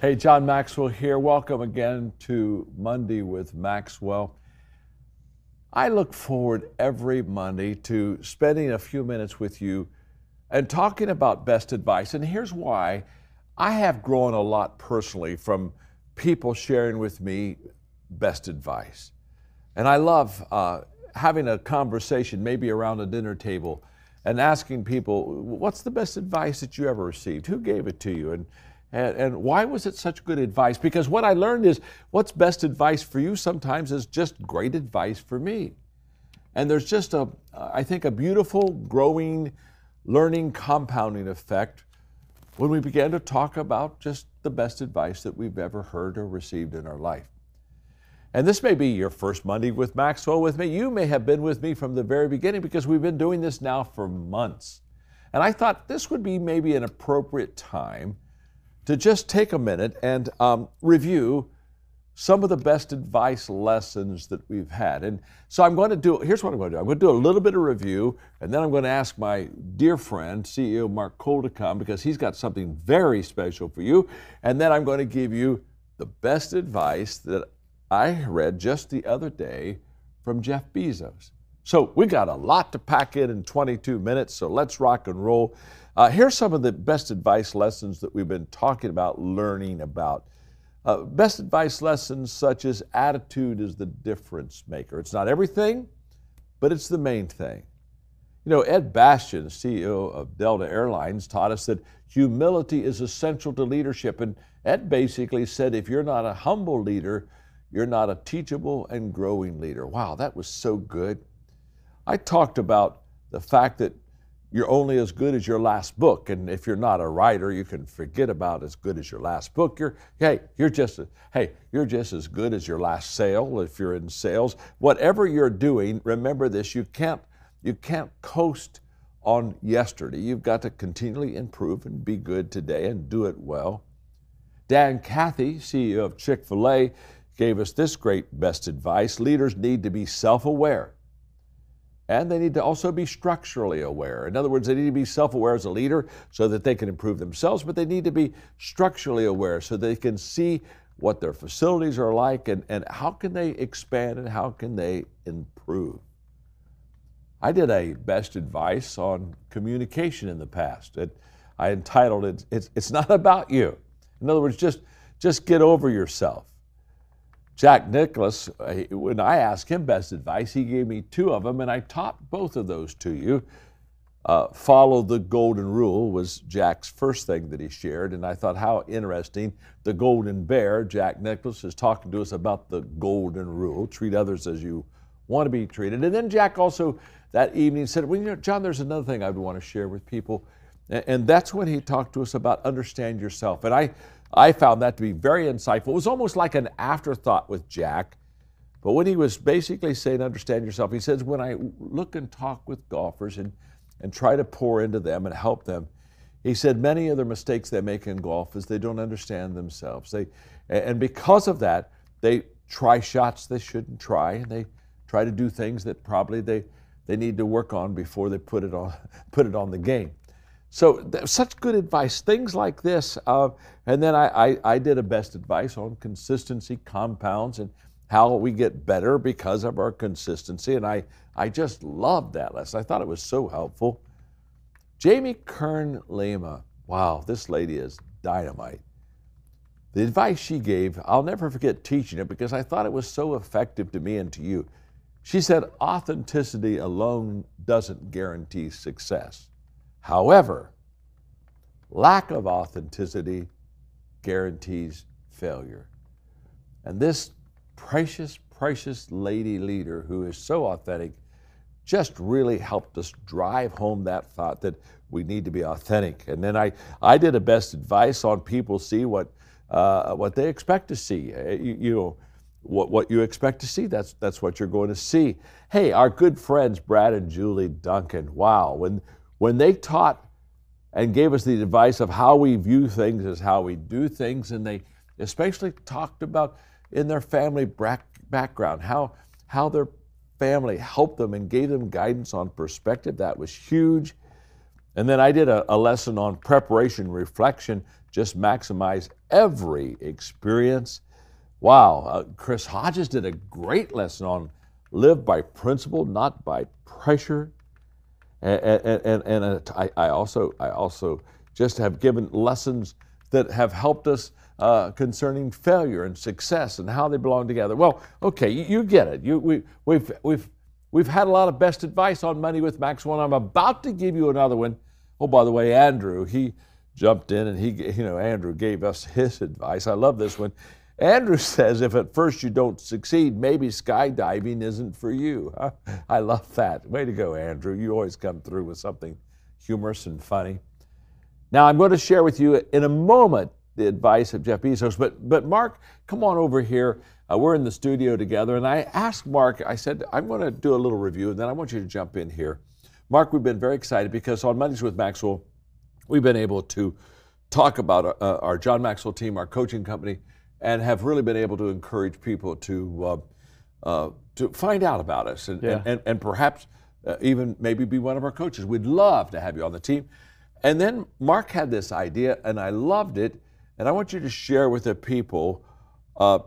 Hey, John Maxwell here. Welcome again to Monday with Maxwell. I look forward every Monday to spending a few minutes with you and talking about best advice. And here's why. I have grown a lot personally from people sharing with me best advice. And I love having a conversation, maybe around a dinner table, and asking people, what's the best advice that you ever received? Who gave it to you? And why was it such good advice? Because what I learned is what's best advice for you sometimes is just great advice for me. And there's just I think a beautiful, growing, learning, compounding effect when we begin to talk about just the best advice that we've ever heard or received in our life. And this may be your first Monday with Maxwell with me. You may have been with me from the very beginning because we've been doing this now for months. And I thought this would be maybe an appropriate time to just take a minute and review some of the best advice lessons that we've had. And so here's what I'm going to do. I'm going to do a little bit of review, and then I'm going to ask my dear friend, CEO Mark Cole, to come because he's got something very special for you. And then I'm going to give you the best advice that I read just the other day from Jeff Bezos. So we got a lot to pack in 22 minutes, so let's rock and roll. Here's some of the best advice lessons that we've been talking about, learning about. Best advice lessons such as attitude is the difference maker. It's not everything, but it's the main thing. You know, Ed Bastian, CEO of Delta Airlines, taught us that humility is essential to leadership. And Ed basically said, if you're not a humble leader, you're not a teachable and growing leader. Wow, that was so good. I talked about the fact that you're only as good as your last book. And if you're not a writer, you can forget about as good as your last book. You're just as good as your last sale if you're in sales. Whatever you're doing, remember this, you can't coast on yesterday. You've got to continually improve and be good today and do it well. Dan Cathy, CEO of Chick-fil-A, gave us this great best advice. Leaders need to be self-aware. And they need to also be structurally aware. In other words, they need to be self-aware as a leader so that they can improve themselves, but they need to be structurally aware so they can see what their facilities are like and how can they expand and how can they improve. I did a best advice on communication in the past. I entitled it, It's Not About You. In other words, just get over yourself. Jack Nicklaus, when I asked him best advice, he gave me two of them, and I taught both of those to you. Follow the golden rule was Jack's first thing that he shared, and I thought how interesting. The golden bear, Jack Nicklaus, is talking to us about the golden rule. Treat others as you want to be treated. And then Jack also that evening said, well, you know, John, there's another thing I would want to share with people. And that's when he talked to us about understand yourself. And I found that to be very insightful. It was almost like an afterthought with Jack. But when he was basically saying understand yourself, he says, when I look and talk with golfers and try to pour into them and help them, he said many of the mistakes they make in golf is they don't understand themselves. And because of that, they try shots they shouldn't try, and they try to do things that probably they need to work on before they put it on the game. So such good advice, things like this. And then I did a best advice on consistency compounds and how we get better because of our consistency. And I just loved that lesson. I thought it was so helpful. Jamie Kern Lima, wow, this lady is dynamite. The advice she gave, I'll never forget teaching it because I thought it was so effective to me and to you. She said, authenticity alone doesn't guarantee success. However, lack of authenticity guarantees failure. And this precious, precious lady leader who is so authentic just really helped us drive home that thought that we need to be authentic. And then I did a best advice on people see what they expect to see. What you expect to see, that's what you're going to see. Hey, our good friends Brad and Julie Duncan, wow, when they taught and gave us the advice of how we view things as how we do things, and they especially talked about in their family background, how their family helped them and gave them guidance on perspective. That was huge. And then I did a lesson on preparation, reflection. just maximize every experience. Wow, Chris Hodges did a great lesson on live by principle, not by pressure. And I also just have given lessons that have helped us concerning failure and success and how they belong together. Well, okay, you get it. We've had a lot of best advice on Monday with Maxwell, and I'm about to give you another one. Oh, by the way, Andrew, he jumped in and Andrew gave us his advice. I love this one. Andrew says, if at first you don't succeed, maybe skydiving isn't for you. I love that. Way to go, Andrew. You always come through with something humorous and funny. Now, I'm going to share with you in a moment the advice of Jeff Bezos, but Mark, come on over here. We're in the studio together, and I asked Mark, I said, I'm going to do a little review, and then I want you to jump in here. Mark, we've been very excited because on Mondays with Maxwell, we've been able to talk about our John Maxwell Team, our coaching company, and have really been able to encourage people to find out about us and perhaps even maybe be one of our coaches. We'd love to have you on the team. And then Mark had this idea, and I loved it, and I want you to share with the people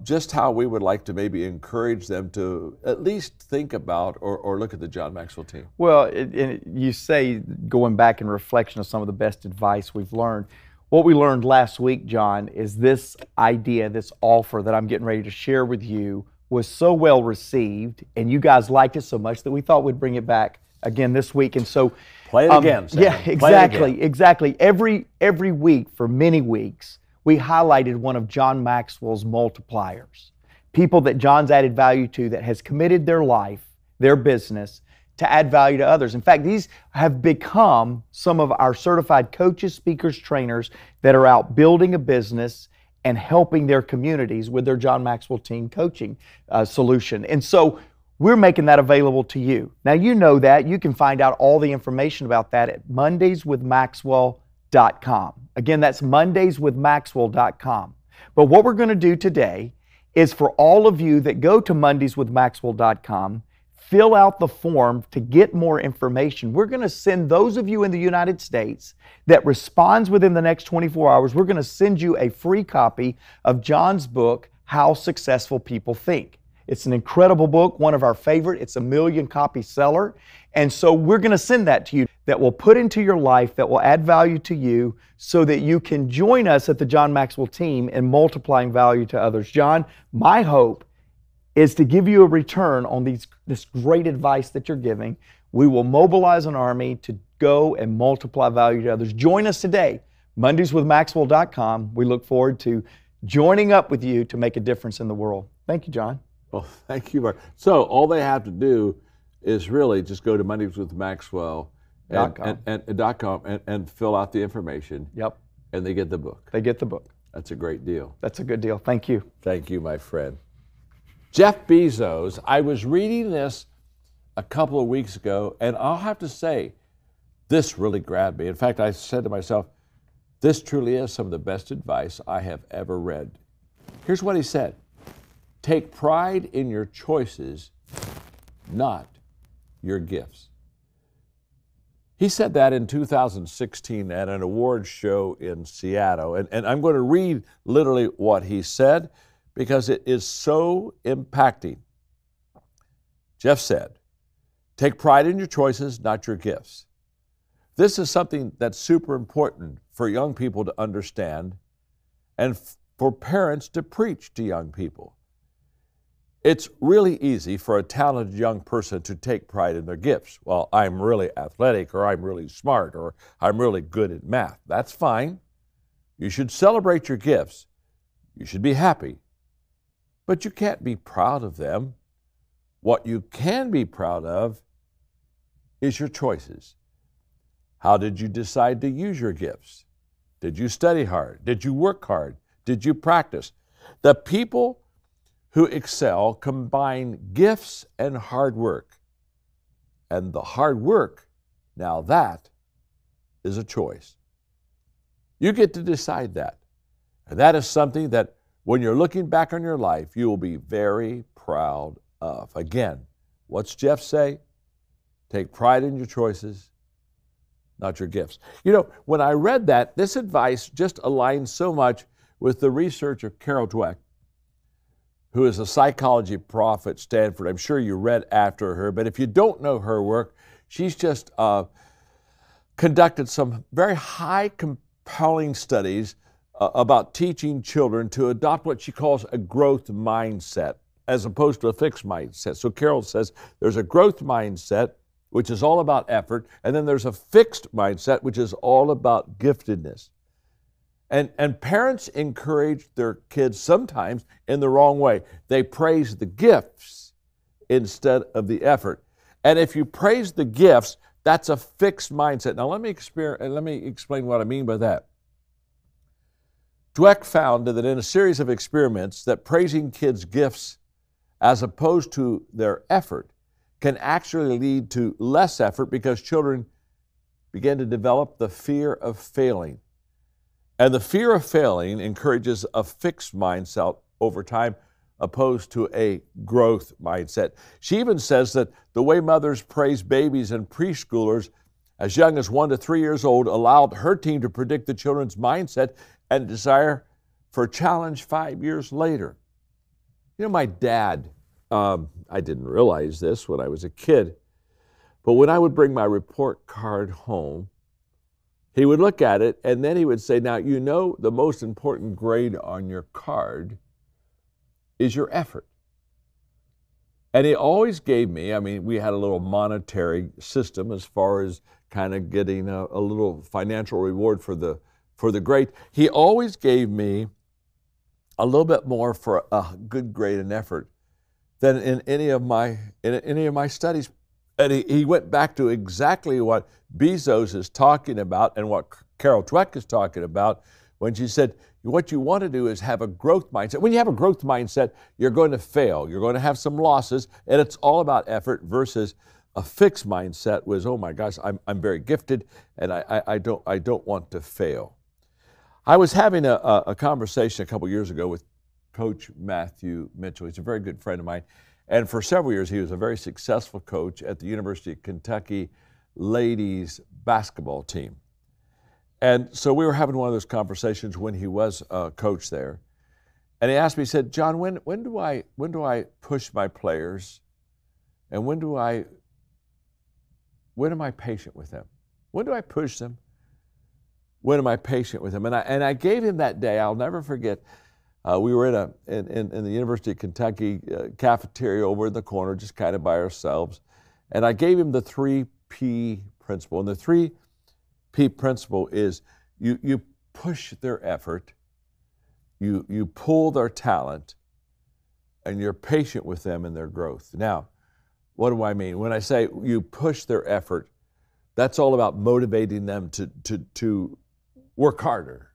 just how we would like to maybe encourage them to at least think about or look at the John Maxwell Team. Well, you say, going back in reflection of some of the best advice we've learned, what we learned last week, John, is this idea, this offer that I'm getting ready to share with you was so well received, and you guys liked it so much that we thought we'd bring it back again this week. And so, play it again, Sam. Yeah, exactly. Every week for many weeks, we highlighted one of John Maxwell's multipliers, people that John's added value to that has committed their life, their business, to add value to others. In fact, these have become some of our certified coaches, speakers, trainers that are out building a business and helping their communities with their John Maxwell Team coaching solution. And so we're making that available to you. Now, you know that. You can find out all the information about that at mondayswithmaxwell.com. Again, that's mondayswithmaxwell.com. But what we're going to do today is for all of you that go to mondayswithmaxwell.com, fill out the form to get more information. We're going to send those of you in the United States that responds within the next 24 hours, we're going to send you a free copy of John's book, How Successful People Think. It's an incredible book, one of our favorite. It's a 1 million copy seller. And so we're going to send that to you that will put into your life, that will add value to you so that you can join us at the John Maxwell Team in multiplying value to others. John, my hope is to give you a return on this great advice that you're giving. We will mobilize an army to go and multiply value to others. Join us today, mondayswithmaxwell.com. We look forward to joining up with you to make a difference in the world. Thank you, John. Well, thank you, Mark. So all they have to do is really just go to mondayswithmaxwell.com and fill out the information. Yep. And they get the book. They get the book. That's a great deal. That's a good deal. Thank you. Thank you, my friend. Jeff Bezos, I was reading this a couple of weeks ago, and I'll have to say, this really grabbed me. In fact, I said to myself, this truly is some of the best advice I have ever read. Here's what he said: take pride in your choices, not your gifts. He said that in 2016 at an awards show in Seattle, and I'm going to read literally what he said, because it is so impacting. Jeff said, take pride in your choices, not your gifts. This is something that's super important for young people to understand and for parents to preach to young people. It's really easy for a talented young person to take pride in their gifts. Well, I'm really athletic, or I'm really smart, or I'm really good at math. That's fine. You should celebrate your gifts. You should be happy. But you can't be proud of them. What you can be proud of is your choices. How did you decide to use your gifts? Did you study hard? Did you work hard? Did you practice? The people who excel combine gifts and hard work. And the hard work, now that is a choice. You get to decide that. And that is something that when you're looking back on your life, you will be very proud of. Again, what's Jeff say? Take pride in your choices, not your gifts. You know, when I read that, this advice just aligns so much with the research of Carol Dweck, who is a psychology prof at Stanford. I'm sure you read after her, but if you don't know her work, she's just conducted some very high compelling studies about teaching children to adopt what she calls a growth mindset as opposed to a fixed mindset. So Carol says there's a growth mindset, which is all about effort, and then there's a fixed mindset, which is all about giftedness. And parents encourage their kids sometimes in the wrong way. They praise the gifts instead of the effort. And if you praise the gifts, that's a fixed mindset. Now let me explain what I mean by that. Dweck found that in a series of experiments that praising kids' gifts as opposed to their effort can actually lead to less effort because children begin to develop the fear of failing. And the fear of failing encourages a fixed mindset over time opposed to a growth mindset. She even says that the way mothers praise babies and preschoolers as young as 1 to 3 years old allowed her team to predict the children's mindset and desire for a challenge 5 years later. You know, my dad, I didn't realize this when I was a kid, but when I would bring my report card home, he would look at it and then he would say, now, you know, the most important grade on your card is your effort. And he always gave me, I mean, we had a little monetary system as far as kind of getting a little financial reward for the grade. He always gave me a little bit more for a good grade and effort than in any of my studies. And he went back to exactly what Bezos is talking about and what Carol Dweck is talking about when she said, what you want to do is have a growth mindset. When you have a growth mindset, you're going to fail. You're going to have some losses, and it's all about effort versus a fixed mindset was, oh my gosh, I'm very gifted, and I don't want to fail. I was having a conversation a couple years ago with Coach Matthew Mitchell. He's a very good friend of mine. And for several years, he was a very successful coach at the University of Kentucky ladies basketball team. And so we were having one of those conversations when he was a coach there. And he asked me, he said, John, when do I push my players? And when am I patient with them? When do I push them? When am I patient with them? And I gave him that day, I'll never forget, we were in the University of Kentucky cafeteria over in the corner, just kind of by ourselves. And I gave him the 3P principle. And the 3P principle is you push their effort, you pull their talent, and you're patient with them in their growth. Now, what do I mean? When I say you push their effort, that's all about motivating them to work harder.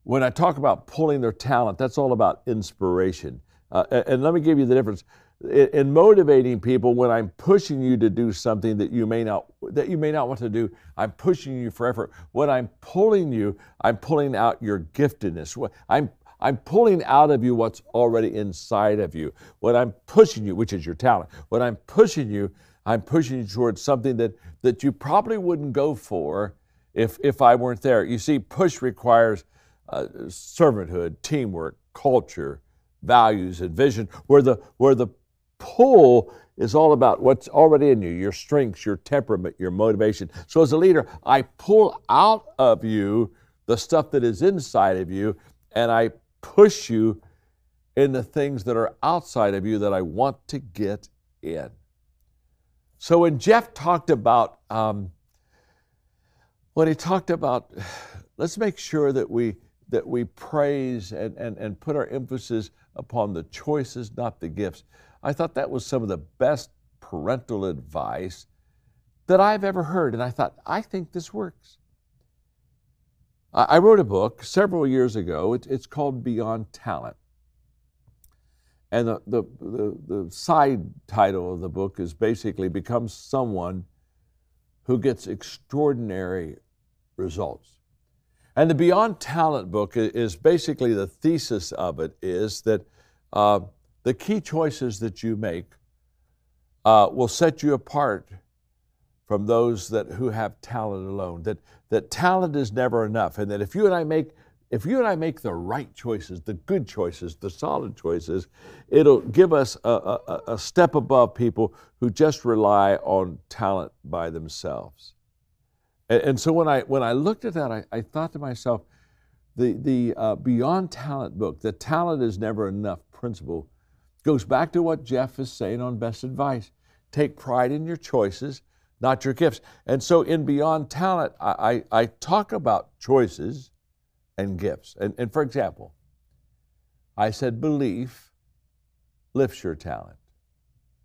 When I talk about pulling their talent, that's all about inspiration. And let me give you the difference. In motivating people, when I'm pushing you to do something that you may not want to do, I'm pushing you for effort. When I'm pulling you, I'm pulling out your giftedness. I'm pulling out of you what's already inside of you. When I'm pushing you, which is your talent, when I'm pushing you towards something that you probably wouldn't go for if I weren't there. You see, push requires servanthood, teamwork, culture, values, and vision, where the pull is all about what's already in you, your strengths, your temperament, your motivation. So as a leader, I pull out of you the stuff that is inside of you, and I push you in the things that are outside of you that I want to get in. So when Jeff talked about, let's make sure that we praise and put our emphasis upon the choices, not the gifts. I thought that was some of the best parental advice that I've ever heard. And I thought, I think this works. I wrote a book several years ago. It's called Beyond Talent. And the side title of the book is basically Become Someone Who Gets Extraordinary Results. And the Beyond Talent book is basically, the thesis of it is that the key choices that you make will set you apart from those who have talent alone, that talent is never enough, and that if you and I make the right choices, the good choices, the solid choices, it'll give us a step above people who just rely on talent by themselves. And so when I looked at that, I thought to myself, the Beyond Talent book, the talent is never enough principle, goes back to what Jeff is saying on Best Advice. Take pride in your choices, not your gifts. And so in Beyond Talent, I talk about choices and gifts. And for example, I said belief lifts your talent.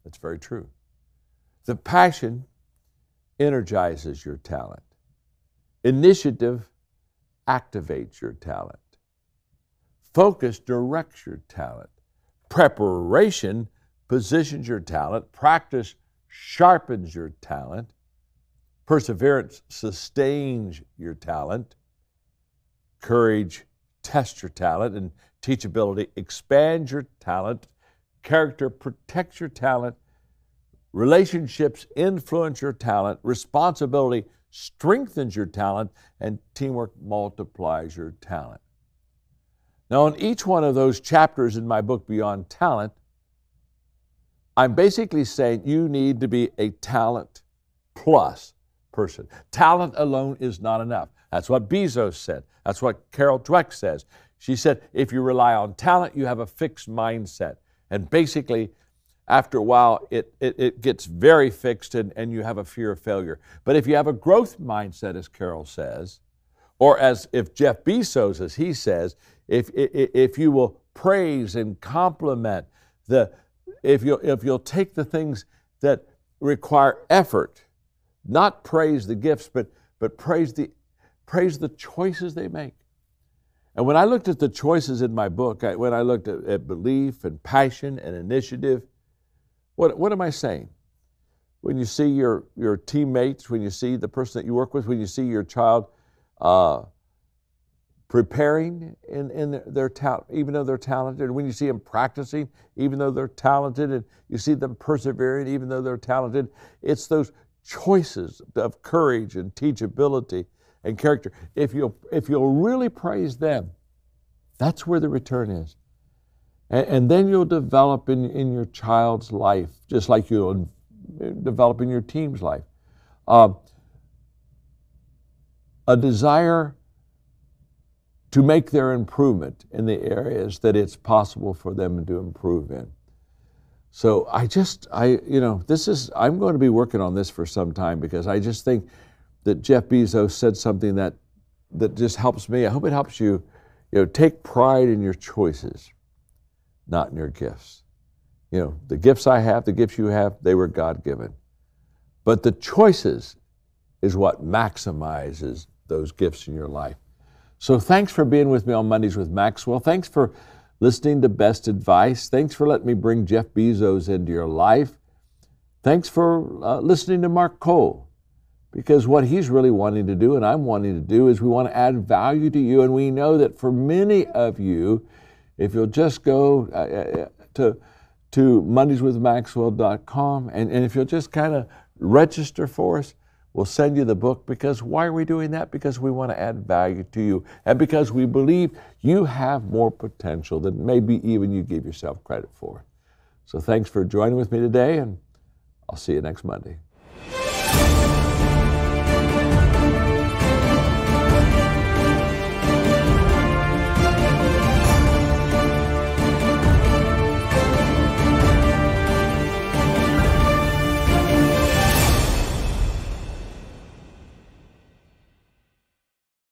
That's very true. The passion energizes your talent. Initiative activates your talent. Focus directs your talent. Preparation positions your talent. Practice sharpens your talent. Perseverance sustains your talent. Courage tests your talent, and teachability expands your talent. Character protects your talent. Relationships influence your talent. Responsibility strengthens your talent, and teamwork multiplies your talent. Now, in each one of those chapters in my book, Beyond Talent, I'm basically saying you need to be a talent plus person. Talent alone is not enough. That's what Bezos said. That's what Carol Dweck says. She said, if you rely on talent, you have a fixed mindset. And basically, after a while, it gets very fixed and you have a fear of failure. But if you have a growth mindset, as Carol says, or as if Jeff Bezos, as he says, if you will praise and compliment, if you'll take the things that require effort, not praise the gifts, but praise the choices they make. And when I looked at the choices in my book, when I looked at belief and passion and initiative, what am I saying? When you see your teammates, when you see the person that you work with, when you see your child preparing in their talent, even though they're talented, when you see them practicing, even though they're talented, and you see them persevering, even though they're talented, it's those choices of courage and teachability and character. If you'll really praise them, that's where the return is. And then you'll develop in your child's life, just like you'll develop in your team's life, a desire to make their improvement in the areas that it's possible for them to improve in. So I'm going to be working on this for some time, because I just think that Jeff Bezos said something that just helps me. I hope it helps you. Take pride in your choices, not in your gifts. The gifts I have, the gifts you have, they were God-given. But the choices is what maximizes those gifts in your life. So thanks for being with me on Mondays with Maxwell. Thanks for listening to Best Advice. Thanks for letting me bring Jeff Bezos into your life. Thanks for listening to Mark Cole, because what he's really wanting to do and I'm wanting to do is we want to add value to you. And we know that for many of you, if you'll just go to mondayswithmaxwell.com and if you'll just kind of register for us, we'll send you the book. Because why are we doing that? Because we want to add value to you, and because we believe you have more potential than maybe even you give yourself credit for. So thanks for joining with me today, and I'll see you next Monday.